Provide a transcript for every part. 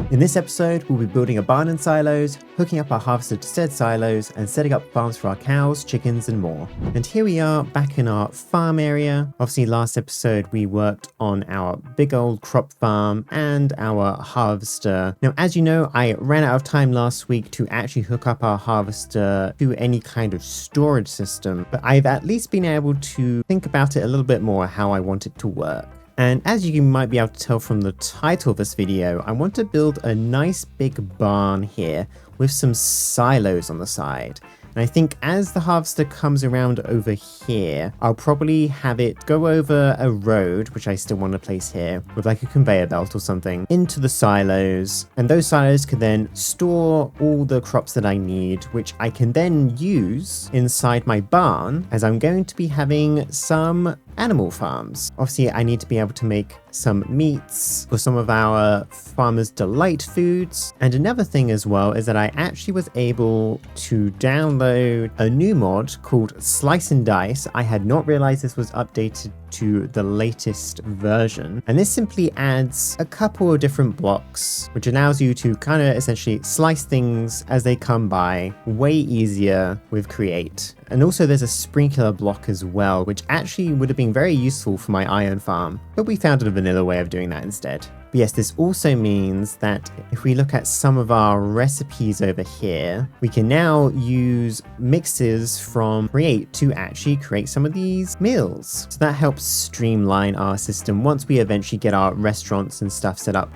In this episode, we'll be building a barn and silos, hooking up our harvester to said silos, and setting up farms for our cows, chickens, and more. And here we are back in our farm area. Obviously, last episode we worked on our big old crop farm and our harvester. Now, as you know, I ran out of time last week to actually hook up our harvester to any kind of storage system, but I've at least been able to think about it a little bit more how I want it to work. And as you might be able to tell from the title of this video, I want to build a nice big barn here with some silos on the side. And I think as the harvester comes around over here, I'll probably have it go over a road, which I still want to place here, with like a conveyor belt or something, into the silos. And those silos can then store all the crops that I need, which I can then use inside my barn, as I'm going to be having some animal farms. Obviously, I need to be able to make some meats for some of our Farmer's Delight foods. And another thing as well is that I actually was able to download a new mod called Slice and Dice. I had not realized this was updated to the latest version, and this simply adds a couple of different blocks which allows you to kind of essentially slice things as they come by way easier with Create. And also there's a sprinkler block as well, which actually would have been very useful for my iron farm, but we found a vanilla way of doing that instead. But yes, this also means that if we look at some of our recipes over here, we can now use mixes from Create to actually create some of these meals. So that helps streamline our system once we eventually get our restaurants and stuff set up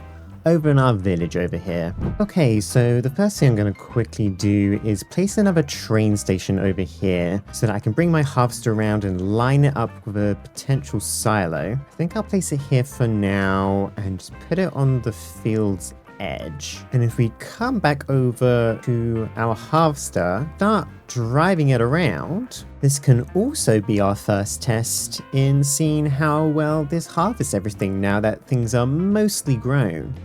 over in our village over here. Okay, so the first thing I'm going to quickly do is place another train station over here so that I can bring my harvester around and line it up with a potential silo. I think I'll place it here for now and just put it on the field's edge. And if we come back over to our harvester, start driving it around, this can also be our first test in seeing how well this harvests everything now that things are mostly grown.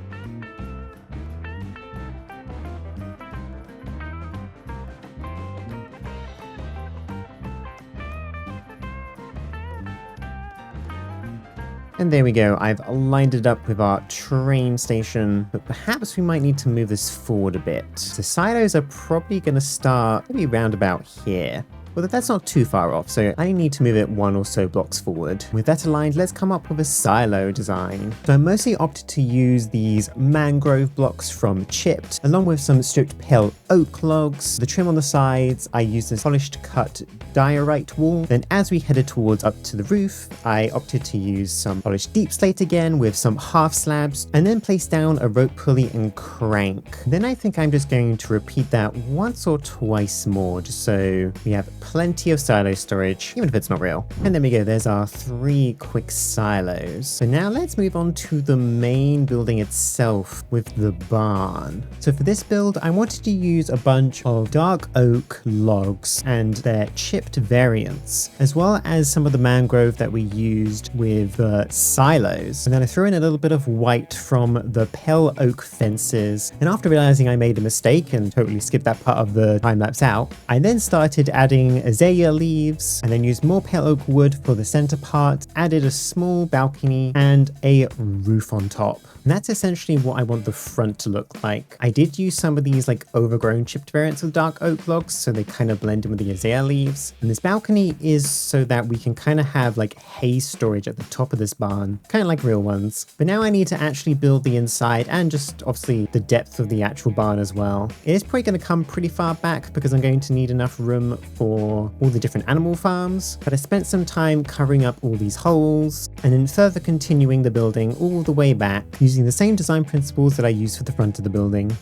And there we go, I've lined it up with our train station, but perhaps we might need to move this forward a bit. The silos are probably going to start maybe round about here. Well, that's not too far off, so I need to move it one or so blocks forward. With that aligned, let's come up with a silo design. So I mostly opted to use these mangrove blocks from Chipped, along with some stripped pale oak logs. The trim on the sides, I used this polished cut diorite wool. Then as we headed towards up to the roof, I opted to use some polished deep slate again with some half slabs, and then place down a rope pulley and crank. Then I think I'm just going to repeat that once or twice more, just so we have plenty of silo storage, even if it's not real. And there we go, there's our 3 quick silos. So now let's move on to the main building itself with the barn. So for this build, I wanted to use a bunch of dark oak logs and their chipped variants, as well as some of the mangrove that we used with silos. And then I threw in a little bit of white from the pale oak fences. And after realizing I made a mistake and totally skipped that part of the time lapse out, I then started adding azalea leaves and then used more pale oak wood for the center part, added a small balcony and a roof on top. And that's essentially what I want the front to look like. I did use some of these like overgrown chipped variants of dark oak logs, so they kind of blend in with the azalea leaves. And this balcony is so that we can kind of have like hay storage at the top of this barn, kind of like real ones. But now I need to actually build the inside and just obviously the depth of the actual barn as well. It is probably going to come pretty far back because I'm going to need enough room for all the different animal farms. But I spent some time covering up all these holes and then further continuing the building all the way back using the same design principles that I used for the front of the building,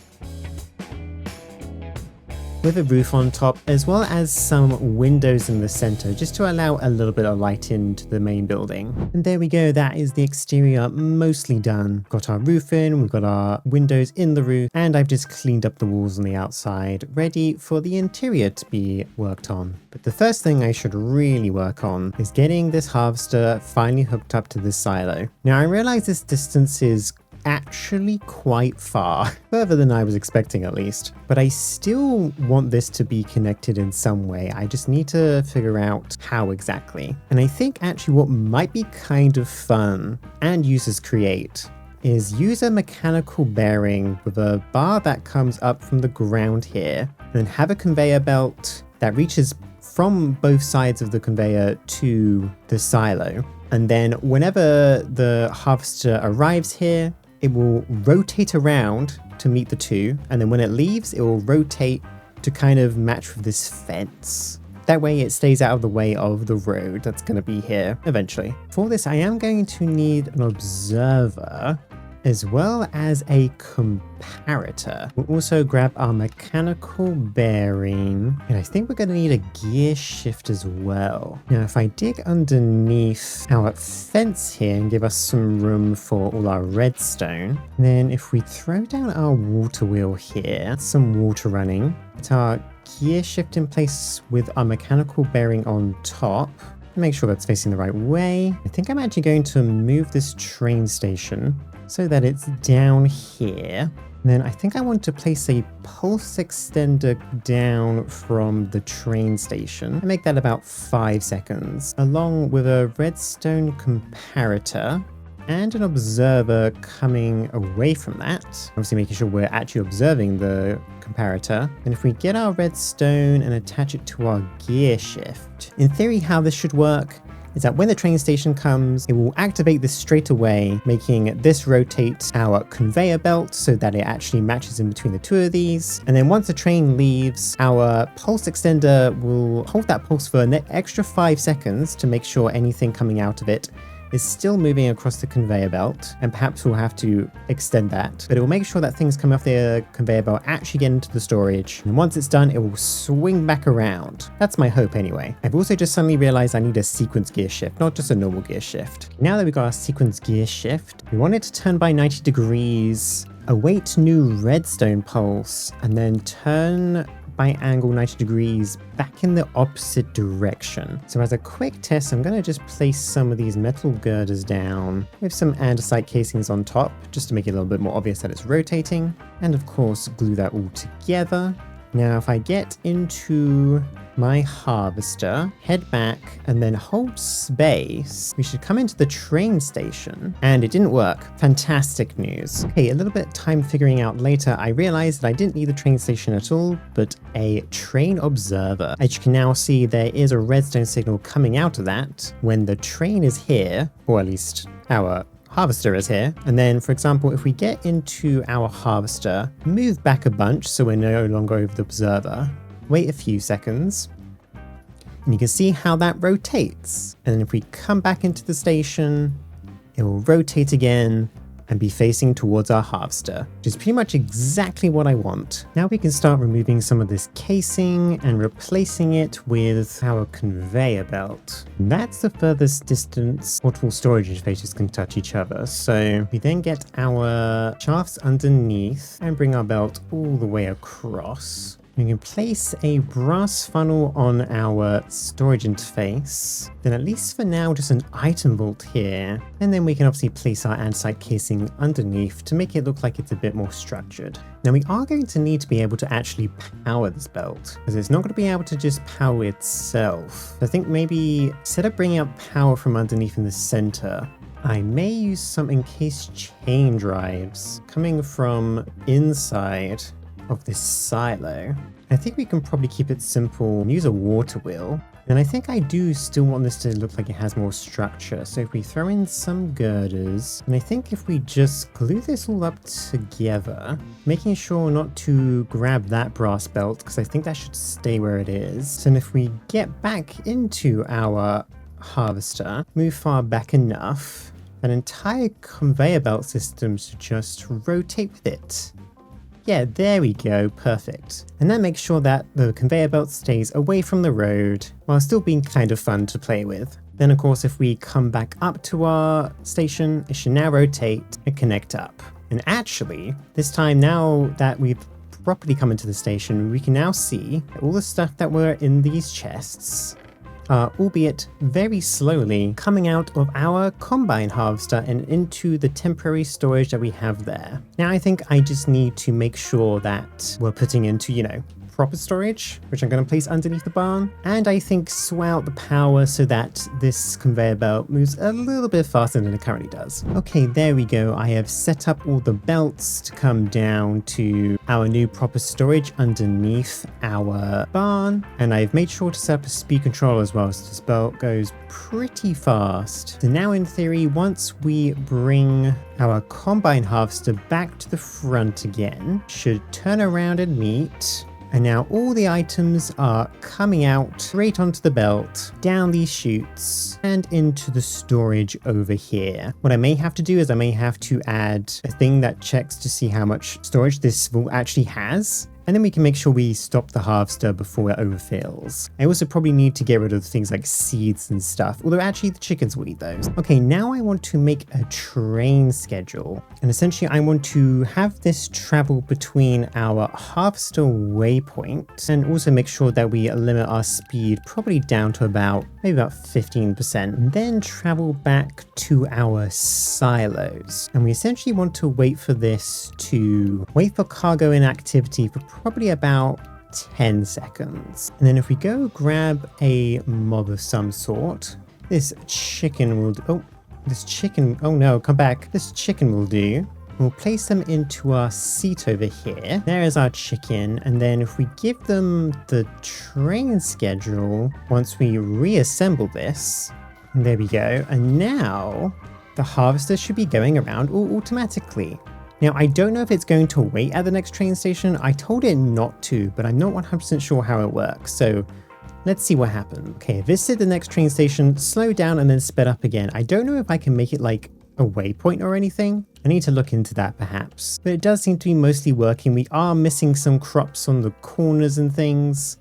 with a roof on top, as well as some windows in the center, just to allow a little bit of light into the main building. And there we go, that is the exterior mostly done. Got our roof in, we've got our windows in the roof, and I've just cleaned up the walls on the outside, ready for the interior to be worked on. But the first thing I should really work on is getting this harvester finally hooked up to this silo. Now I realize this distance is actually quite far, further than I was expecting at least, but I still want this to be connected in some way. I just need to figure out how exactly. And I think actually what might be kind of fun and uses Create is use a mechanical bearing with a bar that comes up from the ground here, and then have a conveyor belt that reaches from both sides of the conveyor to the silo. And then whenever the harvester arrives here, it will rotate around to meet the two, and then when it leaves, it will rotate to kind of match with this fence. That way it stays out of the way of the road that's going to be here eventually. For this, I am going to need an observer as well as a comparator. We'll also grab our mechanical bearing, and I think we're going to need a gear shift as well. Now, if I dig underneath our fence here and give us some room for all our redstone, then if we throw down our water wheel here, some water running, it's our gear shift in place with our mechanical bearing on top. Make sure that's facing the right way. I think I'm actually going to move this train station so that it's down here. And then I think I want to place a pulse extender down from the train station and make that about 5 seconds, along with a redstone comparator and an observer coming away from that. Obviously making sure we're actually observing the comparator. And if we get our redstone and attach it to our gear shift, in theory how this should work is that when the train station comes, it will activate this straight away, making this rotate our conveyor belt so that it actually matches in between the two of these. And then once the train leaves, our pulse extender will hold that pulse for an extra 5 seconds to make sure anything coming out of it is still moving across the conveyor belt, and perhaps we'll have to extend that, but it will make sure that things coming off the conveyor belt actually get into the storage, and once it's done, it will swing back around. That's my hope anyway. I've also just suddenly realized I need a sequence gear shift, not just a normal gear shift. Now that we've got our sequence gear shift, we want it to turn by 90 degrees, await new redstone pulse, and then turn by angle 90 degrees back in the opposite direction. So as a quick test, I'm going to just place some of these metal girders down with some andesite casings on top, just to make it a little bit more obvious that it's rotating. And of course, glue that all together. Now, if I get into my harvester, head back, and then hold space, we should come into the train station, and it didn't work. Fantastic news. Okay, a little bit of time figuring out later, I realized that I didn't need the train station at all, but a train observer. As you can now see, there is a redstone signal coming out of that when the train is here, or at least our harvester is here. And then, for example, if we get into our harvester, move back a bunch so we're no longer over the observer, wait a few seconds, and you can see how that rotates. And then if we come back into the station, it will rotate again and be facing towards our harvester, which is pretty much exactly what I want. Now we can start removing some of this casing and replacing it with our conveyor belt. And that's the furthest distance multiple storage interfaces can touch each other. So we then get our shafts underneath and bring our belt all the way across. We can place a brass funnel on our storage interface, then at least for now just an item vault here, and then we can obviously place our andesite casing underneath to make it look like it's a bit more structured. Now we are going to need to be able to actually power this belt, because it's not going to be able to just power itself. I think maybe instead of bringing up power from underneath in the center, I may use some encased chain drives coming from inside of this silo. I think we can probably keep it simple and use a water wheel. And I think I do still want this to look like it has more structure. So if we throw in some girders, and I think if we just glue this all up together, making sure not to grab that brass belt, because I think that should stay where it is. And if we get back into our harvester, move far back enough, an entire conveyor belt system should just rotate with it. Yeah, there we go, perfect. And that makes sure that the conveyor belt stays away from the road while still being kind of fun to play with. Then of course, if we come back up to our station, it should now rotate and connect up. And actually, this time now that we've properly come into the station, we can now see all the stuff that were in these chests albeit very slowly, coming out of our combine harvester and into the temporary storage that we have there. Now I think I just need to make sure that we're putting into, proper storage, which I'm going to place underneath the barn. And I think sway out the power so that this conveyor belt moves a little bit faster than it currently does. Okay, there we go. I have set up all the belts to come down to our new proper storage underneath our barn. And I've made sure to set up a speed control as well, so this belt goes pretty fast. So now in theory, once we bring our combine harvester back to the front again, should turn around and meet. And now all the items are coming out straight onto the belt, down these chutes, and into the storage over here. What I may have to do is I may have to add a thing that checks to see how much storage this vault actually has. And then we can make sure we stop the harvester before it overfills. I also probably need to get rid of things like seeds and stuff, although actually the chickens will eat those. Okay, now I want to make a train schedule. And essentially I want to have this travel between our harvester waypoint and also make sure that we limit our speed probably down to maybe about 15%. And then travel back to our silos. And we essentially want to wait for cargo inactivity for probably about 10 seconds. And then if we go grab a mob of some sort, this chicken will do. We'll place them into our seat over here. There is our chicken. And then if we give them the train schedule, once we reassemble this, there we go. And now the harvester should be going around automatically. Now, I don't know if it's going to wait at the next train station. I told it not to, but I'm not 100% sure how it works. So let's see what happens. Okay, visit the next train station, slow down, and then sped up again. I don't know if I can make it like a waypoint or anything. I need to look into that perhaps. But it does seem to be mostly working. We are missing some crops on the corners and things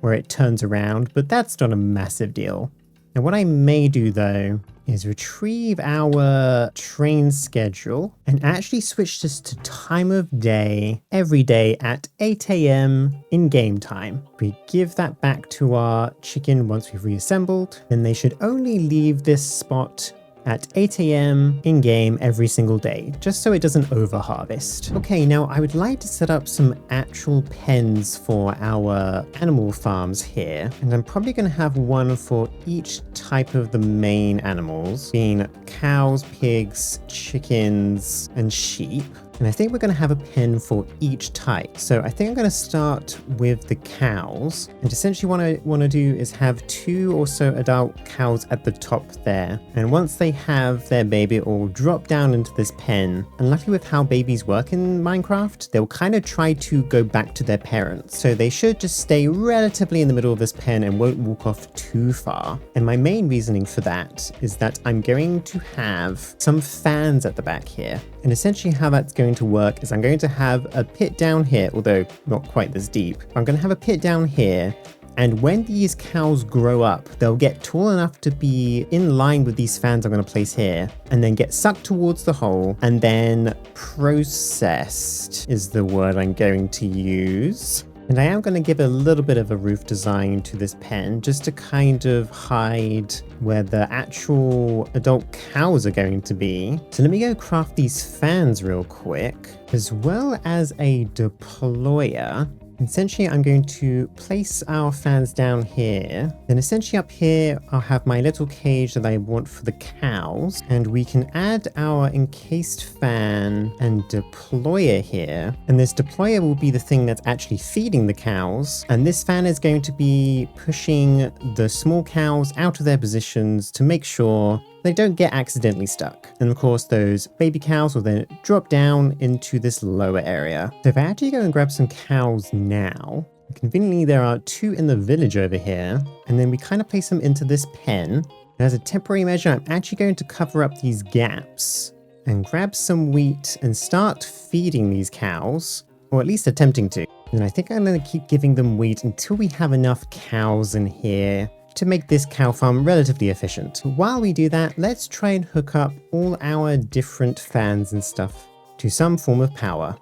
where it turns around, but that's not a massive deal. Now, what I may do though is retrieve our train schedule and actually switch this to time of day every day at 8 a.m. in game time. We give that back to our chicken once we've reassembled, then they should only leave this spot at 8 a.m. in game every single day, just so it doesn't over harvest. Okay, now I would like to set up some actual pens for our animal farms here, and I'm probably going to have one for each type of the main animals, being cows, pigs, chickens, and sheep. And I think we're going to have a pen for each type. So I think I'm going to start with the cows. And essentially what I want to do is have 2 or so adult cows at the top there. And once they have their baby, it will drop down into this pen. And luckily with how babies work in Minecraft, they'll kind of try to go back to their parents. So they should just stay relatively in the middle of this pen and won't walk off too far. And my main reasoning for that is that I'm going to have some fans at the back here. And essentially how that's going to work is I'm going to have a pit down here, although not quite this deep. I'm going to have a pit down here, and when these cows grow up, they'll get tall enough to be in line with these fans I'm going to place here, and then get sucked towards the hole, and then processed is the word I'm going to use. And I am going to give a little bit of a roof design to this pen just to kind of hide where the actual adult cows are going to be. So let me go craft these fans real quick, as well as a deployer. Essentially, I'm going to place our fans down here. Then essentially up here, I'll have my little cage that I want for the cows. And we can add our encased fan and deployer here. And this deployer will be the thing that's actually feeding the cows. And this fan is going to be pushing the small cows out of their positions to make sure they don't get accidentally stuck. And of course, those baby cows will then drop down into this lower area. So if I actually go and grab some cows now, conveniently there are 2 in the village over here, and then we kind of place them into this pen. And as a temporary measure, I'm actually going to cover up these gaps and grab some wheat and start feeding these cows, or at least attempting to. And I think I'm going to keep giving them wheat until we have enough cows in here to make this cow farm relatively efficient. While we do that, let's try and hook up all our different fans and stuff to some form of power.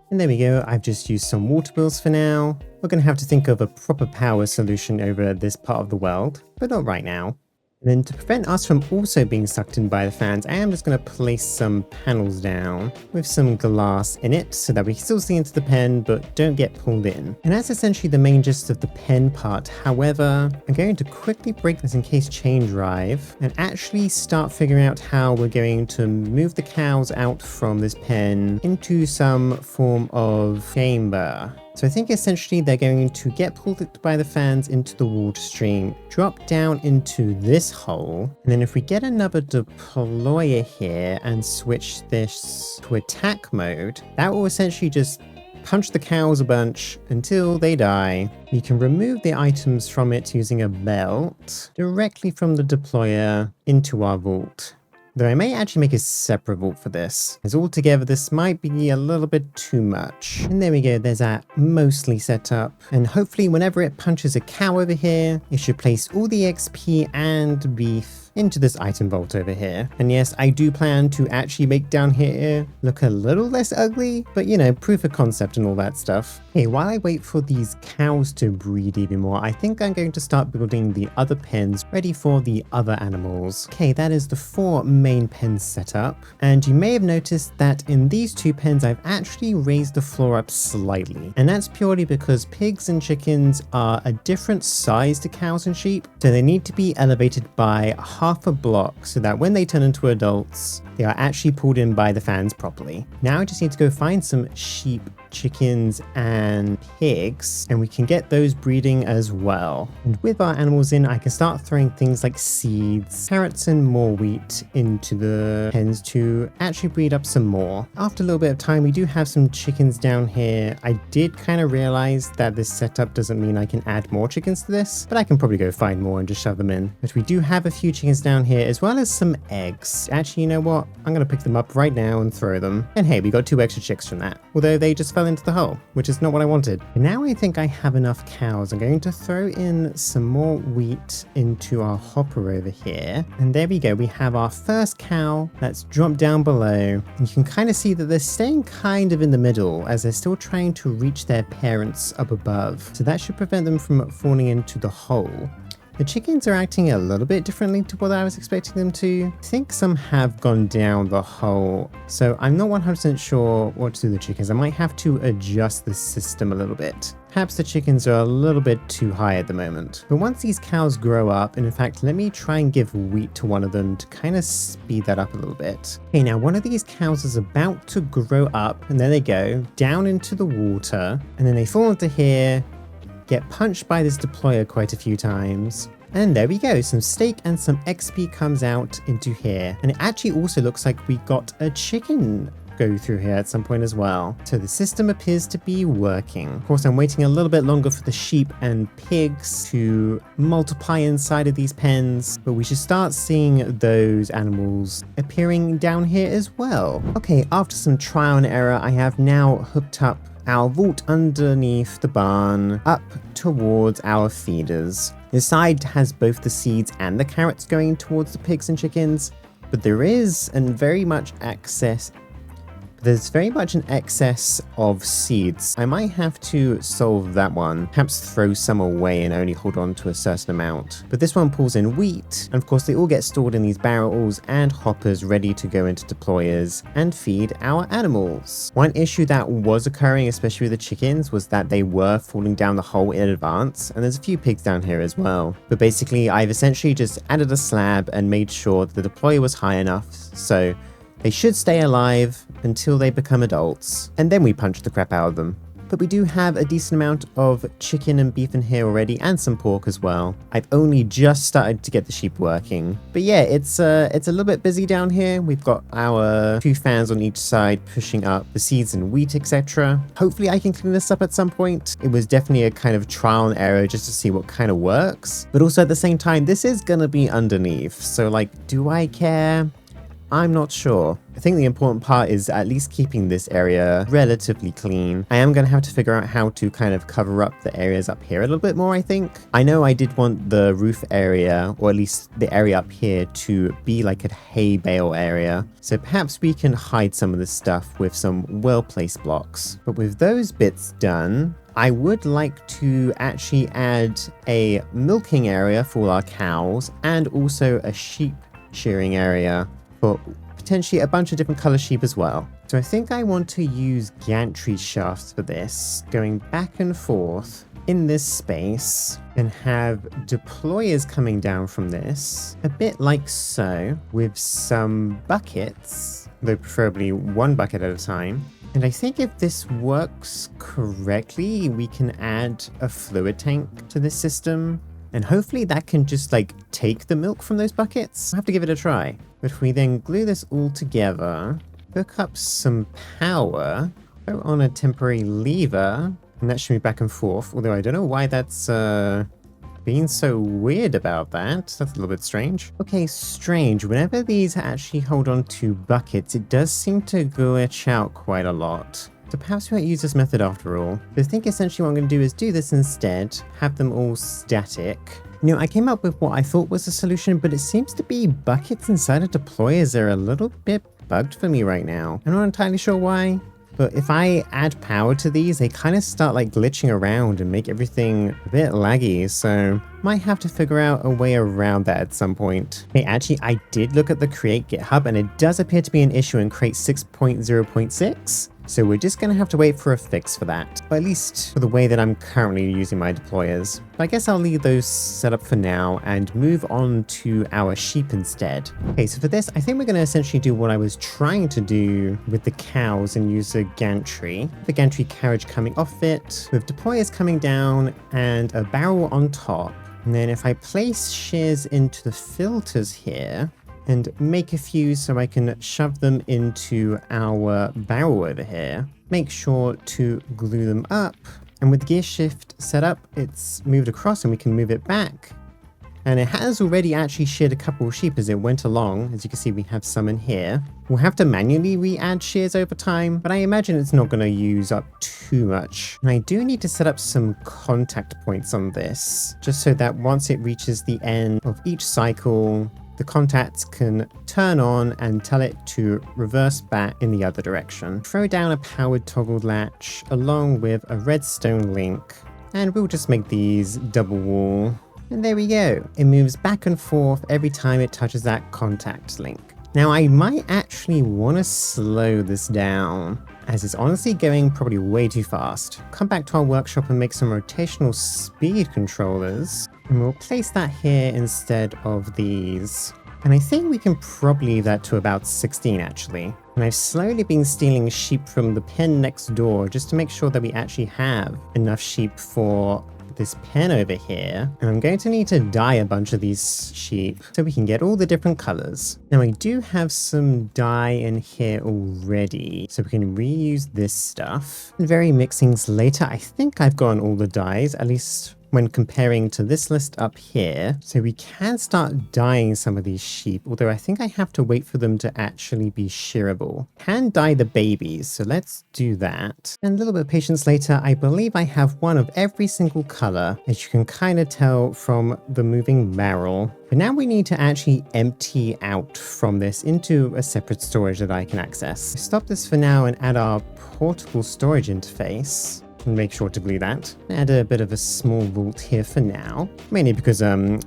And there we go, I've just used some water wheels for now. We're going to have to think of a proper power solution over this part of the world, but not right now. And then to prevent us from also being sucked in by the fans, I am just going to place some panels down with some glass in it so that we can still see into the pen but don't get pulled in. And that's essentially the main gist of the pen part. However, I'm going to quickly break this encased chain drive and actually start figuring out how we're going to move the cows out from this pen into some form of chamber. So I think essentially they're going to get pulled by the fans into the water stream, drop down into this hole, and then if we get another deployer here and switch this to attack mode, that will essentially just punch the cows a bunch until they die. You can remove the items from it using a belt directly from the deployer into our vault. Though I may actually make a separate vault for this, as altogether this might be a little bit too much. And there we go, there's that mostly set up. And hopefully whenever it punches a cow over here, it should place all the XP and beef into this item vault over here. And yes, I do plan to actually make down here look a little less ugly, but you know, proof of concept and all that stuff. Hey, while I wait for these cows to breed even more, I think I'm going to start building the other pens ready for the other animals. Okay, that is the 4 main pens set up. And you may have noticed that in these 2 pens, I've actually raised the floor up slightly. And that's purely because pigs and chickens are a different size to cows and sheep. So they need to be elevated by half a block so that when they turn into adults, they are actually pulled in by the fans properly. Now I just need to go find some sheep, chickens, and pigs, and we can get those breeding as well. And with our animals in, I can start throwing things like seeds, carrots, and more wheat into the pens to actually breed up some more. After a little bit of time, we do have some chickens down here. I did kind of realize that this setup doesn't mean I can add more chickens to this, but I can probably go find more and just shove them in. But we do have a few chickens down here, as well as some eggs. Actually, you know what? I'm going to pick them up right now and throw them. And hey, we got 2 extra chicks from that. Although they just fell into the hole, which is not what I wanted. And now I think I have enough cows. I'm going to throw in some more wheat into our hopper over here. And there we go. We have our first cow that's dropped down below. And you can kind of see that they're staying kind of in the middle as they're still trying to reach their parents up above. So that should prevent them from falling into the hole. The chickens are acting a little bit differently to what I was expecting them to. I think some have gone down the hole, so I'm not 100% sure what to do with the chickens. I might have to adjust the system a little bit. Perhaps the chickens are a little bit too high at the moment. But once these cows grow up, and in fact, let me try and give wheat to one of them to kind of speed that up a little bit. Okay, now one of these cows is about to grow up, and there they go, down into the water, and then they fall into here, get punched by this deployer quite a few times. And there we go, some steak and some XP comes out into here. And it actually also looks like we got a chicken go through here at some point as well. So the system appears to be working. Of course, I'm waiting a little bit longer for the sheep and pigs to multiply inside of these pens, but we should start seeing those animals appearing down here as well. Okay, after some trial and error, I have now hooked up our vault underneath the barn up towards our feeders. The side has both the seeds and the carrots going towards the pigs and chickens, but there's very much an excess of seeds. I might have to solve that one, perhaps throw some away and only hold on to a certain amount. But this one pulls in wheat, and of course they all get stored in these barrels and hoppers ready to go into deployers and feed our animals. One issue that was occurring, especially with the chickens, was that they were falling down the hole in advance, and there's a few pigs down here as well. But basically I've essentially just added a slab and made sure that the deployer was high enough, so they should stay alive until they become adults, and then we punch the crap out of them. But we do have a decent amount of chicken and beef in here already, and some pork as well. I've only just started to get the sheep working. But yeah, it's a little bit busy down here. We've got our 2 fans on each side pushing up the seeds and wheat, etc. Hopefully I can clean this up at some point. It was definitely a kind of trial and error just to see what kind of works. But also at the same time, this is gonna be underneath. So like, do I care? I'm not sure. I think the important part is at least keeping this area relatively clean. I am going to have to figure out how to kind of cover up the areas up here a little bit more, I think. I know I did want the roof area, or at least the area up here, to be like a hay bale area. So perhaps we can hide some of this stuff with some well-placed blocks. But with those bits done, I would like to actually add a milking area for our cows and also a sheep shearing area for potentially a bunch of different color sheep as well. So I think I want to use gantry shafts for this, going back and forth in this space, and have deployers coming down from this, a bit like so, with some buckets, though preferably one bucket at a time. And I think if this works correctly, we can add a fluid tank to this system. And hopefully that can just like take the milk from those buckets. I'll have to give it a try. But if we then glue this all together, hook up some power, go on a temporary lever, and that should be back and forth. Although I don't know why that's being so weird about that. That's a little bit strange. Okay, strange. Whenever these actually hold on to buckets, it does seem to glitch out quite a lot. So perhaps we won't use this method after all. But I think essentially what I'm going to do is do this instead, have them all static. You know, I came up with what I thought was a solution, but it seems to be buckets inside of deployers are a little bit bugged for me right now. I'm not entirely sure why, but if I add power to these, they kind of start like glitching around and make everything a bit laggy, so might have to figure out a way around that at some point. Hey, actually, I did look at the Create GitHub, and it does appear to be an issue in Create 6.0.6. So we're just going to have to wait for a fix for that, or at least for the way that I'm currently using my deployers. But I guess I'll leave those set up for now and move on to our sheep instead. Okay, so for this, I think we're going to essentially do what I was trying to do with the cows and use a gantry. The gantry carriage coming off it, with deployers coming down and a barrel on top. And then if I place shears into the filters here, and make a few so I can shove them into our barrel over here. Make sure to glue them up. And with the gear shift set up, it's moved across and we can move it back. And it has already actually sheared a couple of sheep as it went along. As you can see, we have some in here. We'll have to manually re-add shears over time, but I imagine it's not going to use up too much. And I do need to set up some contact points on this, just so that once it reaches the end of each cycle, the contacts can turn on and tell it to reverse back in the other direction. Throw down a powered toggle latch along with a redstone link, and we'll just make these double wall. And there we go. It moves back and forth every time it touches that contact link. Now I might actually want to slow this down, as it's honestly going probably way too fast. Come back to our workshop and make some rotational speed controllers. And we'll place that here instead of these. And I think we can probably leave that to about 16 actually. And I've slowly been stealing sheep from the pen next door just to make sure that we actually have enough sheep for this pen over here. And I'm going to need to dye a bunch of these sheep so we can get all the different colors. Now I do have some dye in here already, so we can reuse this stuff. And vary mixings later. I think I've gotten all the dyes, at least when comparing to this list up here. So we can start dyeing some of these sheep, although I think I have to wait for them to actually be shearable. Can dye the babies, so let's do that. And a little bit of patience later, I believe I have one of every single color, as you can kind of tell from the moving barrel. But now we need to actually empty out from this into a separate storage that I can access. Stop this for now and add our portable storage interface. And make sure to glue that. Add a bit of a small vault here for now, mainly because I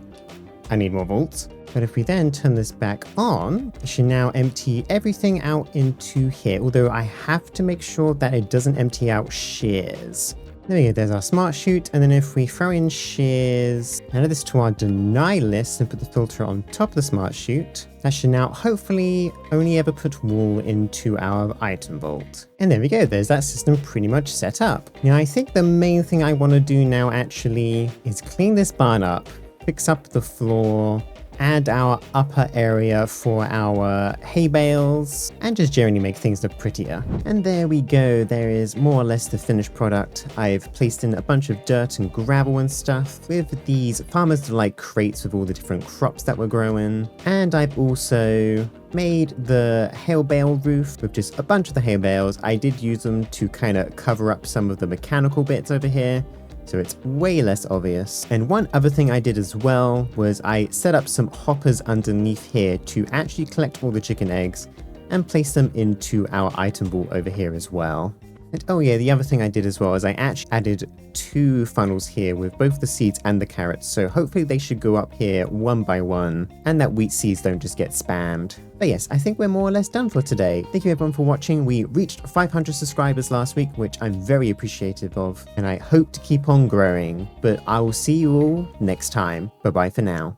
need more vaults. But if we then turn this back on, it should now empty everything out into here, although I have to make sure that it doesn't empty out shears. There we go, there's our smart chute, and then if we throw in shears, add this to our deny list and put the filter on top of the smart chute, that should now hopefully only ever put wool into our item vault. And there we go, there's that system pretty much set up. Now I think the main thing I want to do now actually is clean this barn up, fix up the floor, add our upper area for our hay bales, and just generally make things look prettier. And there we go, there is more or less the finished product. I've placed in a bunch of dirt and gravel and stuff with these Farmer's Delight crates with all the different crops that we're growing. And I've also made the hay bale roof with just a bunch of the hay bales. I did use them to kind of cover up some of the mechanical bits over here, so it's way less obvious. And one other thing I did as well was I set up some hoppers underneath here to actually collect all the chicken eggs and place them into our item vault over here as well. And oh yeah, the other thing I did as well is I actually added 2 funnels here with both the seeds and the carrots, so hopefully they should go up here one by one and that wheat seeds don't just get spammed. But yes, I think we're more or less done for today. Thank you everyone for watching. We reached 500 subscribers last week, which I'm very appreciative of, and I hope to keep on growing. But I will see you all next time. Bye bye for now.